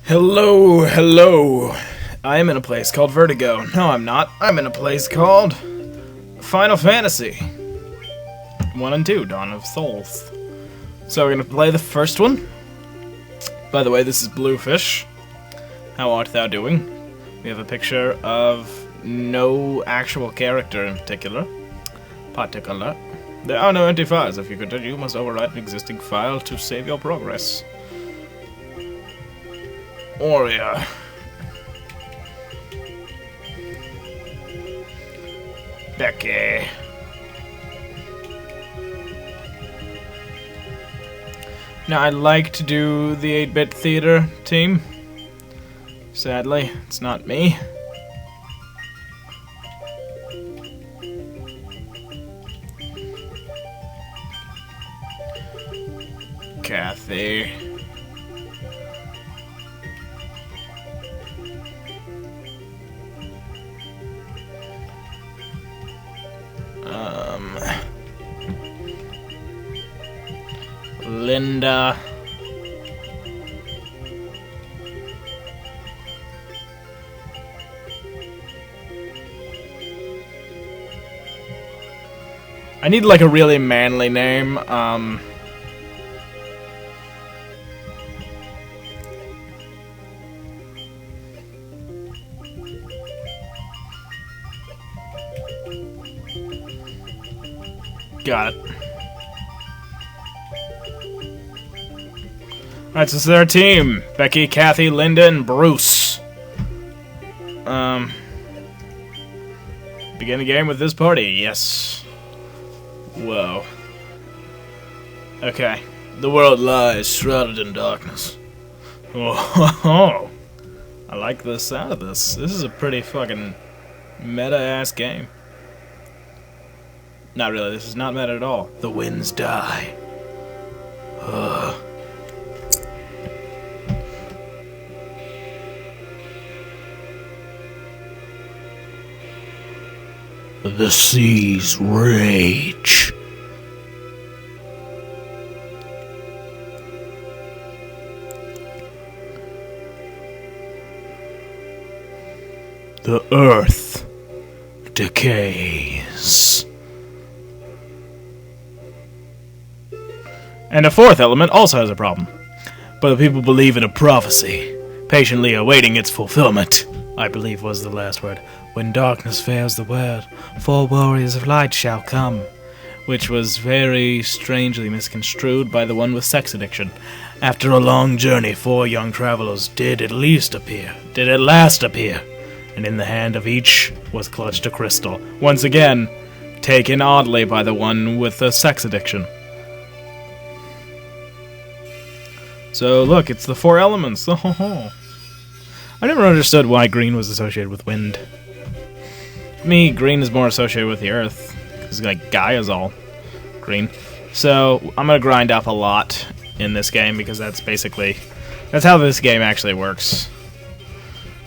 Hello, hello. I am in a place called Vertigo. No, I'm not. I'm in a place called Final Fantasy 1 and 2, Dawn of Souls. So we're gonna play the first one. By the way, this is Bluefish. How art thou doing? We have a picture of no actual character in particular. There are no empty files. If you continue, you must overwrite an existing file to save your progress. Warrior. Becky. Now, I'd like to do the 8-bit theater team. Sadly, it's not me. Kathy. Linda. I need like a really manly name. Got it. Alright, so this is our team. Becky, Kathy, Linda, and Bruce. Begin the game with this party. Yes. Whoa. Okay. The world lies shrouded in darkness. Oh, I like the sound of this. This is a pretty fucking meta-ass game. Not really, this is not meta at all. The winds die. Ugh. The seas rage. The earth decays. And a fourth element also has a problem. But the people believe in a prophecy, patiently awaiting its fulfillment. I believe was the last word. When darkness fails the world, 4 warriors of light shall come. Which was very strangely misconstrued by the one with sex addiction. After a long journey, 4 young travelers did at last appear. And in the hand of each was clutched a crystal. Once again, taken oddly by the one with the sex addiction. So look, it's the 4 elements. I never understood why green was associated with wind. To me, green is more associated with the earth, because like Gaia's all green. So I'm gonna grind up a lot in this game because that's how this game actually works.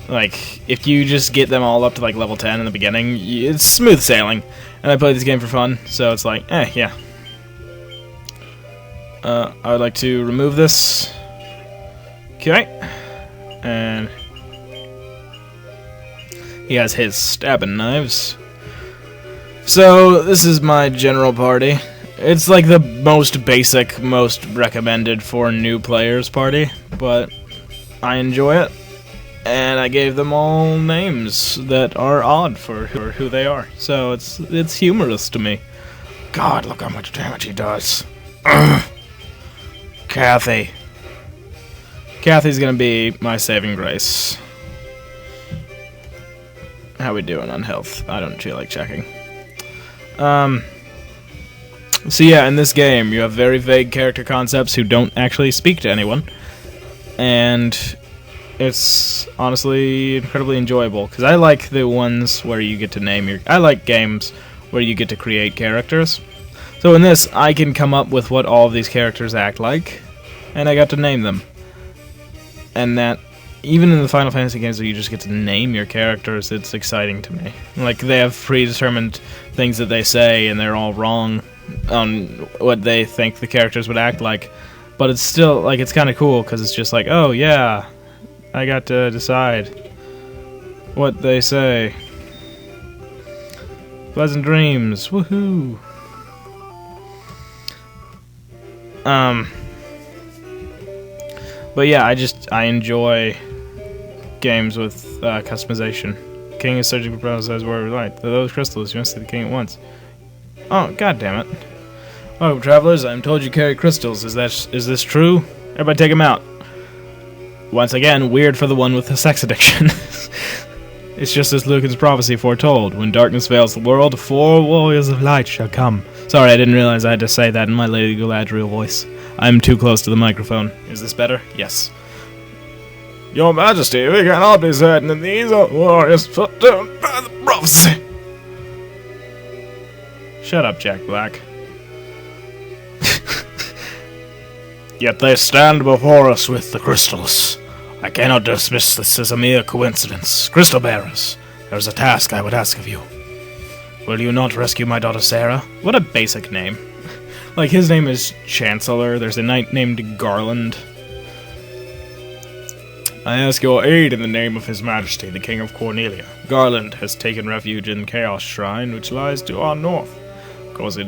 Like, if you just get them all up to like level 10 in the beginning, it's smooth sailing. And I play this game for fun, so it's like, yeah. I would like to remove this. Okay. And he has his stabbing knives. So, this is my general party. It's like the most basic, most recommended for new players party, but I enjoy it. And I gave them all names that are odd for who they are. So, it's humorous to me. God, look how much damage he does. Kathy. Kathy's gonna be my saving grace. How we doing on health? I don't feel like checking. So yeah, in this game, you have very vague character concepts who don't actually speak to anyone. And it's honestly incredibly enjoyable, because I like the ones where you get to name your... I like games where you get to create characters. So in this, I can come up with what all of these characters act like, and I got to name them. And that... Even in the Final Fantasy games where you just get to name your characters, it's exciting to me. Like, they have predetermined things that they say, and they're all wrong on what they think the characters would act like. But it's still, like, it's kind of cool, because it's just like, oh, yeah, I got to decide what they say. Pleasant dreams. Woohoo! But yeah, I enjoy games with customization. King is searching for promises where we light. Those crystals, you must see the king at once. Oh, god damn it. Oh, travelers, I'm told you carry crystals. Is this true? Everybody take him out. Once again, weird for the one with the sex addiction. It's just as Lucan's prophecy foretold. When darkness veils the world, 4 warriors of light shall come. Sorry, I didn't realize I had to say that in my Lady Galadriel voice. I'm too close to the microphone. Is this better? Yes. Your Majesty, we cannot be certain that these are warriors foretold by the prophecy. Shut up, Jack Black. Yet they stand before us with the crystals. I cannot dismiss this as a mere coincidence. Crystal bearers, there is a task I would ask of you. Will you not rescue my daughter Sarah? What a basic name. Like, his name is Chancellor. There's a knight named Garland. I ask your aid in the name of His Majesty, the King of Cornelia. Garland has taken refuge in Chaos Shrine, which lies to our north. Of course, we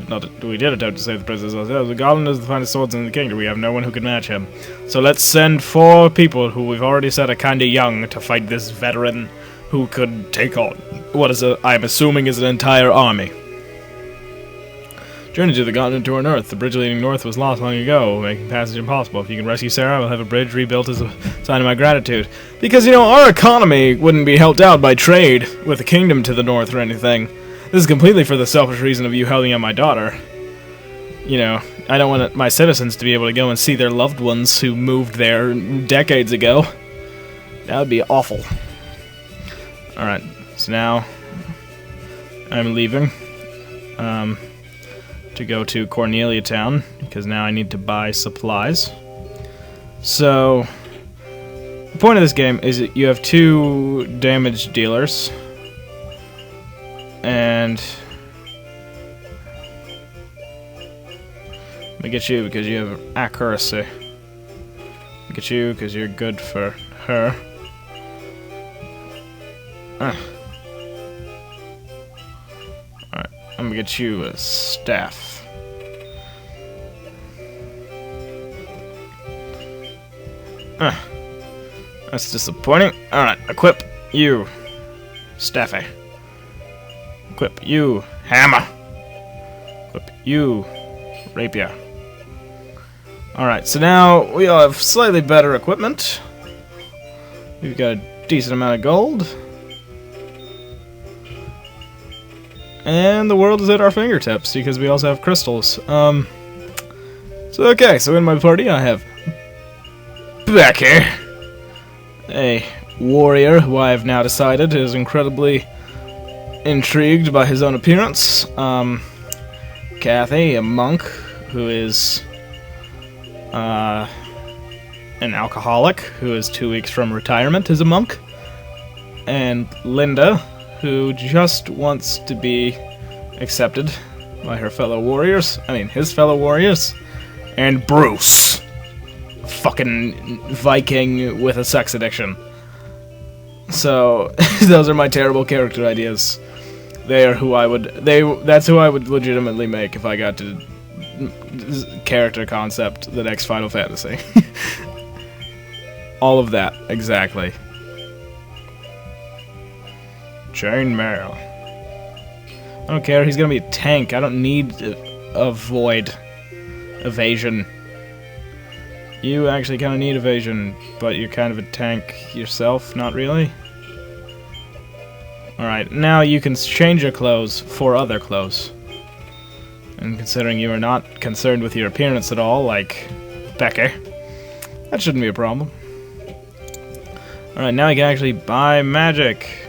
did attempt to save the princess ourselves, but Garland is the finest swordsman in the kingdom. We have no one who can match him. So let's send 4 people who we've already said are kinda young to fight this veteran who could take on what is I'm assuming is an entire army. Journey to the continent to our north. The bridge leading north was lost long ago, making passage impossible. If you can rescue Sarah, we'll have a bridge rebuilt as a sign of my gratitude. Because, you know, our economy wouldn't be helped out by trade with the kingdom to the north or anything. This is completely for the selfish reason of you helping out my daughter. You know, I don't want my citizens to be able to go and see their loved ones who moved there decades ago. That would be awful. Alright, so now I'm leaving. To go to Cornelia Town, because now I need to buy supplies. So, the point of this game is that you have 2 damage dealers, and let me get you because you have accuracy. Let me get you because you're good for her. Alright, I'm gonna get you a staff. That's disappointing. Alright, equip you, Staffy. Equip you, Hammer. Equip you, Rapier. Alright, so now we all have slightly better equipment. We've got a decent amount of gold. And the world is at our fingertips, because we also have crystals. So okay, so in my party I have Becky, a warrior who I have now decided is incredibly intrigued by his own appearance. Kathy, a monk who is an alcoholic who is 2 weeks from retirement as a monk. And Linda, who just wants to be accepted by her fellow warriors. I mean, his fellow warriors. And Bruce, fucking Viking with a sex addiction. So, those are my terrible character ideas. They are who I would... That's who I would legitimately make if I got to character concept the next Final Fantasy. All of that, exactly. Chainmail. I don't care, he's gonna be a tank. I don't need to avoid evasion. You actually kind of need evasion, but you're kind of a tank yourself, not really. Alright, now you can change your clothes for other clothes. And considering you are not concerned with your appearance at all, like Becky, that shouldn't be a problem. Alright, now you can actually buy magic.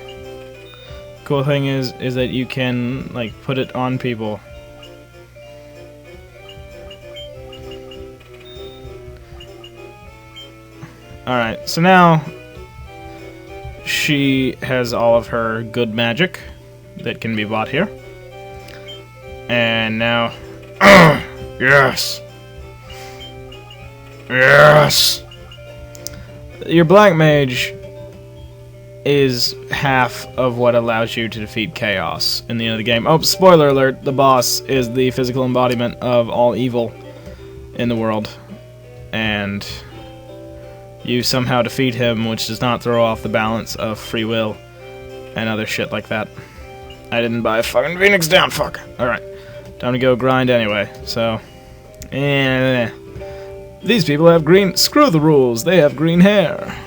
Cool thing is that you can, like, put it on people. Alright, so now she has all of her good magic that can be bought here. And now... yes! Yes! Your Black Mage is half of what allows you to defeat chaos in the end of the game. Oh, spoiler alert, the boss is the physical embodiment of all evil in the world. And you somehow defeat him, which does not throw off the balance of free will and other shit like that. I didn't buy a fucking Phoenix down, fuck. Alright, time to go grind anyway, so... These people have green... Screw the rules, they have green hair.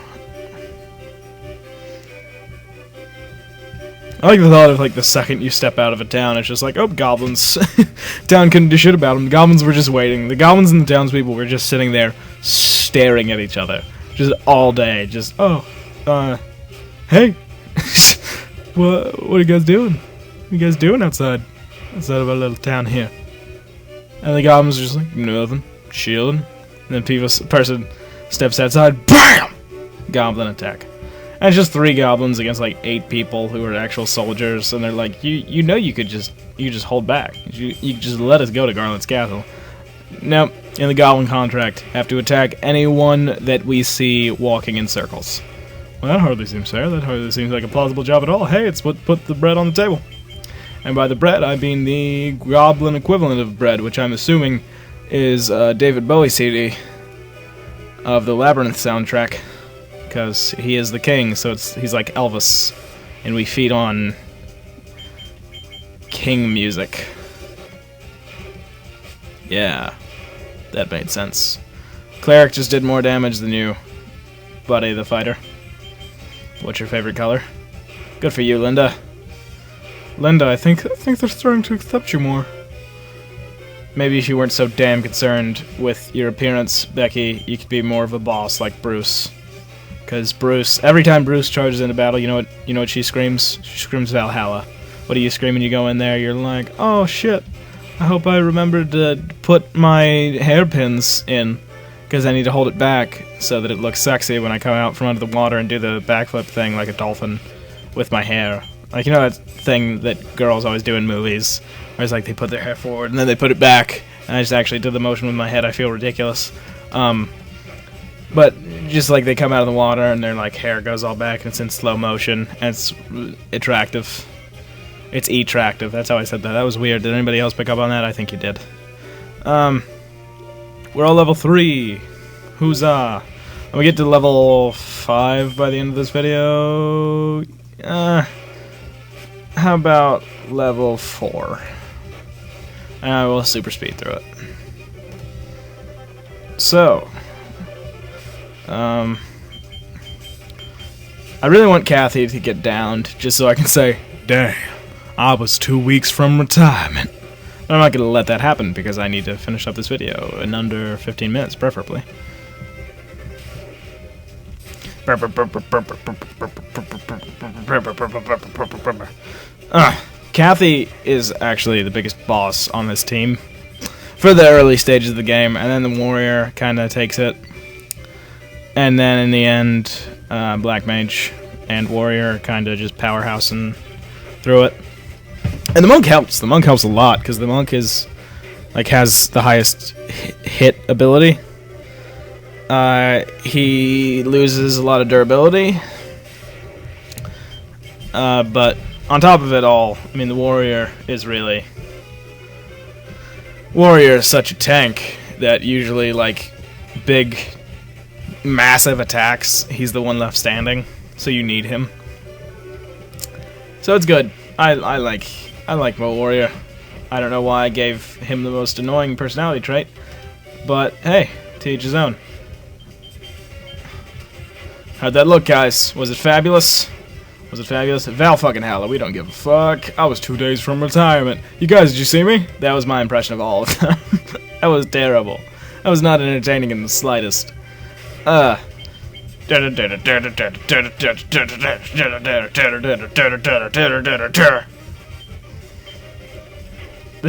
I like the thought of, like, the second you step out of a town, it's just like, oh, goblins. Town couldn't do shit about them. The goblins were just waiting. The goblins and the townspeople were just sitting there staring at each other. Just all day. Just, oh, hey. What are you guys doing? What are you guys doing outside? Outside of our little town here. And the goblins are just like, nothing. Chilling. And then person steps outside, BAM! Goblin attack. And it's just 3 goblins against like 8 people who are actual soldiers, and they're like, you know you just hold back. You just let us go to Garland's castle. Nope. In the goblin contract, have to attack anyone that we see walking in circles. Well, that hardly seems fair. That hardly seems like a plausible job at all. Hey, it's what put the bread on the table. And by the bread, I mean the goblin equivalent of bread, which I'm assuming is David Bowie CD of the Labyrinth soundtrack. Because he is the king, so he's like Elvis, and we feed on king music. Yeah, that made sense. Cleric just did more damage than you, Buddy the Fighter. What's your favorite color? Good for you, Linda. Linda, I think they're starting to accept you more. Maybe if you weren't so damn concerned with your appearance, Becky, you could be more of a boss like Bruce. Because Bruce, every time Bruce charges into battle, you know what she screams? She screams Valhalla. What do you scream when you go in there? You're like, oh shit, I hope I remembered to put my hairpins in, because I need to hold it back so that it looks sexy when I come out from under the water and do the backflip thing like a dolphin with my hair. Like, you know that thing that girls always do in movies, where it's like they put their hair forward and then they put it back, and I just actually did the motion with my head. I feel ridiculous. But just like they come out of the water and their like hair goes all back and it's in slow motion and it's attractive. It's attractive. That's how I said that. That was weird. Did anybody else pick up on that? I think you did. We're all level 3. Huzzah. I'm gonna get to level 5 by the end of this video. How about level 4? And I will super speed through it. So... I really want Kathy to get downed, just so I can say, damn, I was 2 weeks from retirement. But I'm not going to let that happen, because I need to finish up this video in under 15 minutes, preferably. Kathy is actually the biggest boss on this team for the early stages of the game, and then the warrior kind of takes it. And then in the end, Black Mage and Warrior kind of just powerhousing through it. And the Monk helps. The Monk helps a lot, because the Monk is, like, has the highest hit ability. He loses a lot of durability. But on top of it all, I mean, the Warrior is really... Warrior is such a tank that usually, like, big... massive attacks, he's the one left standing, so you need him. So it's good. I like my warrior. I don't know why I gave him the most annoying personality trait, but hey, to each his own. How'd that look, guys? Was it fabulous? Was it fabulous? Val fucking hella, we don't give a fuck. I was 2 days from retirement. You guys, did you see me? That was my impression of all of them. That was terrible. That was not entertaining in the slightest. This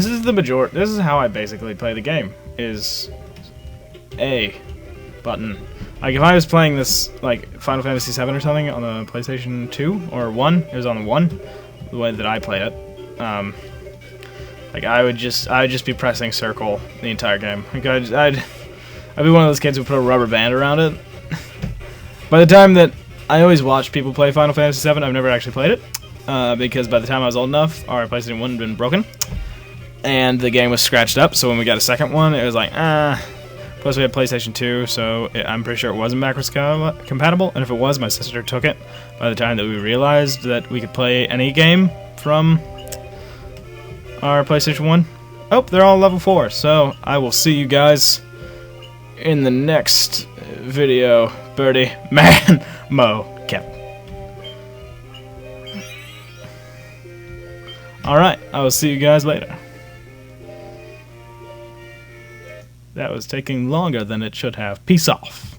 is the majority. This is how I basically play the game. Is A button. Like if I was playing this like Final Fantasy VII or something on the PlayStation 2 or 1, it was on the 1. The way that I play it. Like I would just be pressing circle the entire game. Like I'd be one of those kids who put a rubber band around it. By the time that I always watch people play Final Fantasy VII, I've never actually played it, because by the time I was old enough, our PlayStation 1 had been broken, and the game was scratched up, so when we got a second one, it was like, plus we had PlayStation 2, so I'm pretty sure it wasn't backwards compatible, and if it was, my sister took it by the time that we realized that we could play any game from our PlayStation 1. Oh, they're all level 4, so I will see you guys in the next video. Birdie, man, Mo, Kep. Alright, I will see you guys later. That was taking longer than it should have. Peace off.